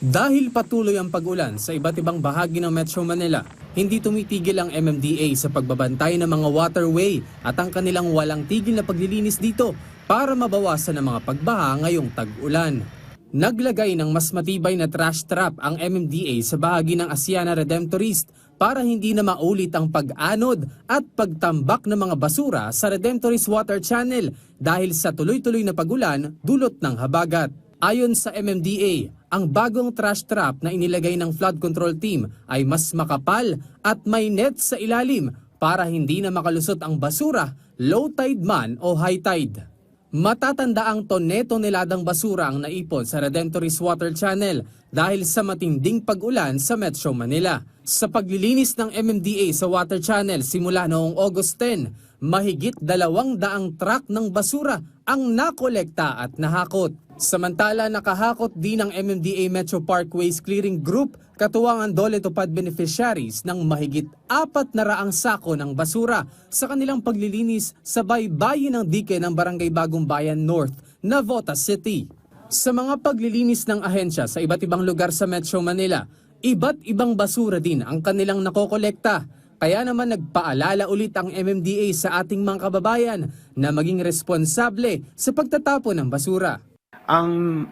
Dahil patuloy ang pag-ulan sa iba't ibang bahagi ng Metro Manila, hindi tumitigil ang MMDA sa pagbabantay ng mga waterway at ang kanilang walang tigil na paglilinis dito para mabawasan ang mga pagbaha ngayong tag-ulan. Naglagay ng mas matibay na trash trap ang MMDA sa bahagi ng Asiana Redemptorist para hindi na maulit ang pag-anod at pagtambak ng mga basura sa Redemptorist Water Channel dahil sa tuloy-tuloy na pag-ulan dulot ng habagat. Ayon sa MMDA, ang bagong trash trap na inilagay ng flood control team ay mas makapal at may net sa ilalim para hindi na makalusot ang basura, low tide man o high tide. Matatandaang tonne-toneladang basura ang naipon sa Redemptorist Water Channel dahil sa matinding pag-ulan sa Metro Manila. Sa paglilinis ng MMDA sa Water Channel simula noong August 10, mahigit 200 truck ng basura ang nakolekta at nahakot. Samantala, nakahakot din ng MMDA Metro Parkways Clearing Group katuwang ang Dole Tupad beneficiaries ng mahigit 400 sako ng basura sa kanilang paglilinis sa baybayin ng dike ng Barangay Bagong Bayan North, Navotas City. Sa mga paglilinis ng ahensya sa iba't ibang lugar sa Metro Manila, iba't ibang basura din ang kanilang nakokolekta. Kaya naman nagpaalala ulit ang MMDA sa ating mga kababayan na maging responsable sa pagtatapon ng basura. Ang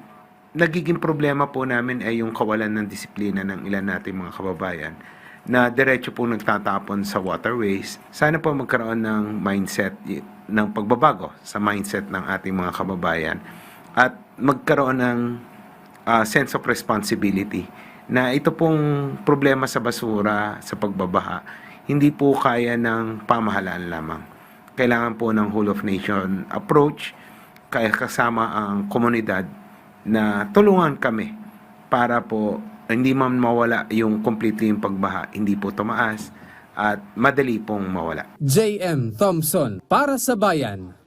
nagiging problema po namin ay yung kawalan ng disiplina ng ilan nating mga kababayan na diretso po nagtatapon sa waterways. Sana po magkaroon ng mindset, ng pagbabago sa mindset ng ating mga kababayan at magkaroon ng sense of responsibility na ito pong problema sa basura, sa pagbabaha, hindi po kaya ng pamahalaan lamang. Kailangan po ng whole of nation approach, kaya kasama ang komunidad na tulungan kami para po hindi man mawala yung completely yung pagbaha, hindi po tumaas at madali pong mawala. JM Thompson para sa Bayan.